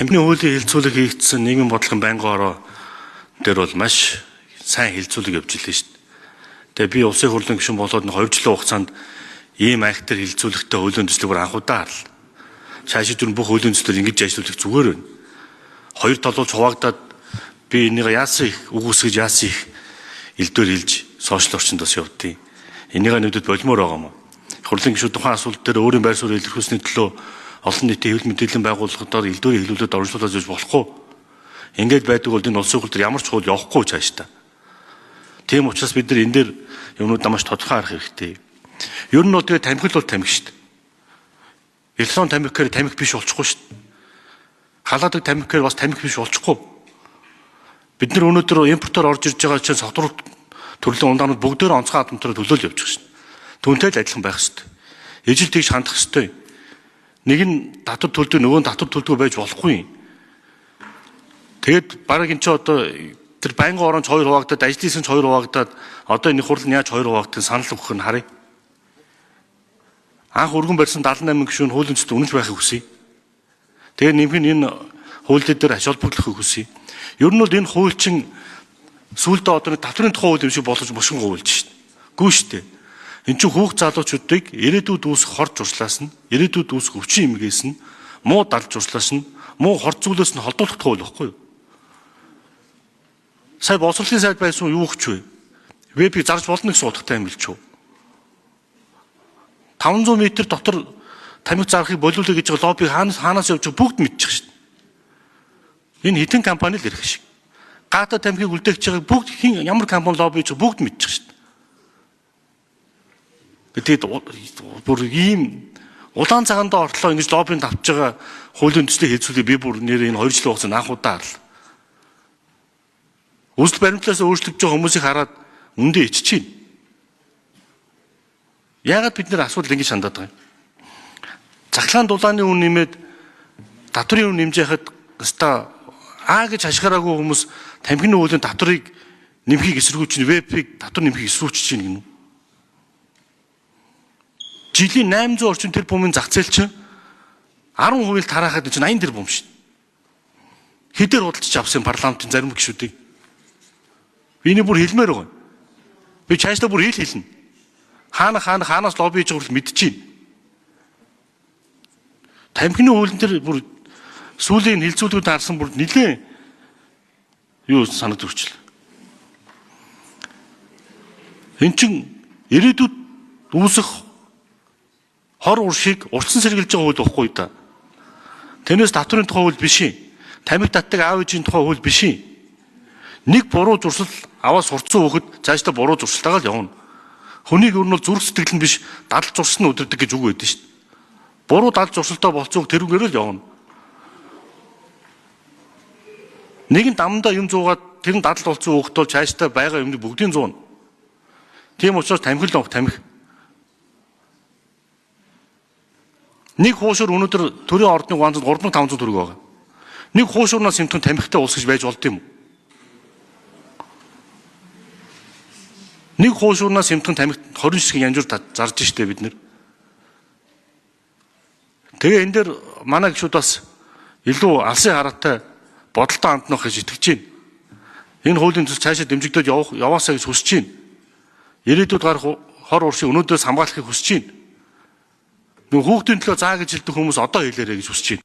Тамхины хуулийн хилцүүлэг хийгдсэн нийгмийн бодлогын байнгын ороо дээр бол маш сайн хилцүүлэг явж илээ шүү дээ. Тэгээ би улсын хурлын гишүүн болоод 2 жилийн хугацаанд ийм актер хилцүүлэгтэй хуулийн төслөөр анхудаа харла. Цаашид дүн бүх хуулийн төслөөр ингэж ажиллах зүгээр байна. Хоёр талуулж хуваагдаад би энийг яасан их үгүйсгэж яасан их элдвэр хэлж сошиал орчинд бас явдیں۔ Энийг нүдэд болмоор байгаа юм. Хурлын гишүүд тухайн асуудал дээр өөрийн байр суурийг илэрхийлсэний төлөө олон нийтийн хэвлэл мэдээллийн байгууллагуудаар элдвэрийг хэлүүлээд оромжлуулж байж болохгүй. Ингээд байдаг бол энэ улсын хурл дээр ямар ч хууль явахгүй цааш та. Тийм учраас бид нар энэ дээр юмнуудаа маш тодорхой харах хэрэгтэй. Ер нь бол тэгээ тамхил бол тамхи шүү дээ. Электронн тамхи гэхээр тамхи биш болчихгүй шүү дээ. Халаадаг тамхи гэхээр бас тамхи биш болчихгүй. Бид нар өнөөдөр импортоор орж ирж байгаа чинь согтур төрлийн ундаанууд бүгдээр онцгой хадамтраар төлөөлж явж байгаа шүү дээ. Түүнтэй л адилхан байх шүү дээ. Ижил тэгж хандах ёстой. Нэг нь татвар төлдөг, нөгөө нь татвар төлдөг байж болохгүй. Тэгэд бараг энэ ч одоо тэр байнгын оронд 2 хуваагдаад, ажлын хэсэгт 2 хуваагдаад одоо энэ хурл нь яаж 2 хуваагдгийг санал өгөх нь харъя. Анх өргөн барьсан 78 гишүүн хуулийн төсөлд үнэнч байхыг хүсье. Тэгээ нэмэх нь энэ хууль дээр ач холбогдлохыг хүсье. Ер нь бол энэ хууль чинь сүүлдээ одоо татврын тухай хууль юм шиг болгож бошин гуйлж шít. Гүү шít. Энд чинь хүүхд залуучуудыг ирээдүйд үүсэх хор зуршлаас нь, ирээдүйд үүсэх өвчин эмгээс нь, муу далд зуршлаас нь, муу хор зүйлээс нь холдуулах хууль байхгүй юу? Сая боловсролын сайд байсан юу гэж вэ? Вебийг зарж болно гэсэн утгатай юм билч үү? 500 м дотор тамхи зарахыг болиулъя гэж байгаа лобби хаанаас явж байгааг бүгд мэдчих шít. Энэ хэдэн компани л ирэх шиг. Гадаа тамхиг үлдээх гэж байгааг бүгд ямар компани лобби гэж бүгд мэдчих шít. Тэгээд бүр ийм улаан цагаандаа ортлоо ингэж лоббинд авч байгаа хуулийн төслийг хэлцүүлээ би бүр нэр энэ 2 жилийн хугацаанд анхудаа харла. Үзэл баримтлаас өөрчлөгдөж байгаа хүмүүсийг хараад үндэ ичж чинь. Яагаад бид нэр асуудал ингэж хандаад байгаа юм? Захлаан дулааны үн нэмээд татврын үн нэмж яхад өстой гэж хашгираагүй хүмүүс тамхины хуулийн татврыг нэмхийг эсэргүүцэж чинь вебийг татвар нэмхийг эсэргүүцэж чинь гэнэ үү? Жилийн 800 орчим тэрбумын зах зээл чинь 10% тараахад чинь 80 тэрбум шүү дээ. Хэдээр худалдаж авсан парламентын зарим гишүүдийг. Энийг бүр хэлмээр байгаа. Би цаашдаа бүр хэлнэ. Хаанаас лобби хийж байгааг мэдчихээн. Тамхины хуулийн дээр бүр сүүлийн хилцүүлгүүд харсан бүр нэлээ юу санагдчихлаа. Эн чин ирээдүйд үүсэх хор уршиг урьдчилан сэргийлж байгаа хууль واخгүй да. Тэрнээс татврын тухай хууль биш. Тамхи татдаг аав ээжийн тухай хууль биш. Нэг буруу зуршил аваад сурцсан хүүхэд цаашдаа буруу зуршилтаагаа л явна. Хүнийг ер нь зүрх сэтгэл нь биш дадал зуршил нь өдөрдөг гэж үг байдаг шүү дээ. Буруу дадал зуршилтаа болцоог тэрүүгээр л явна. Нэг нь дамдаа юм зуугаад тэр нь дадал болцсон хүүхэд бол цаашдаа байгаа юмны бүгдийн зууна. Тийм учраас тамхи л тамхи. Нэг хуушур өнөөдөр төрийн ордны гуанзад 3500 төгрөг байгаа. Нэг хуушурнаас симптом тамхитай улс гэж байж болд юм уу? Нэг хуушурнаас симптом тамхи 20 ширхэг янжуур зарж штэ бид нэр. Тэгээ энэ дээр манай гишүүд бас илүү алсын хараатай бодолтой ханднах гэж итгэж байна. Энэ хуулийн төсөл цаашаа дэмжигдээд яваасаа гэж хүсэж байна. Ирээдүйд гарах хор уршиг өнөөдөөс хамгаалахыг хүсэж байна. Хүүхдийн төлөө заа гэж хэлдэг хүмүүс одоо хэлээрэй гэж хүсэж байна.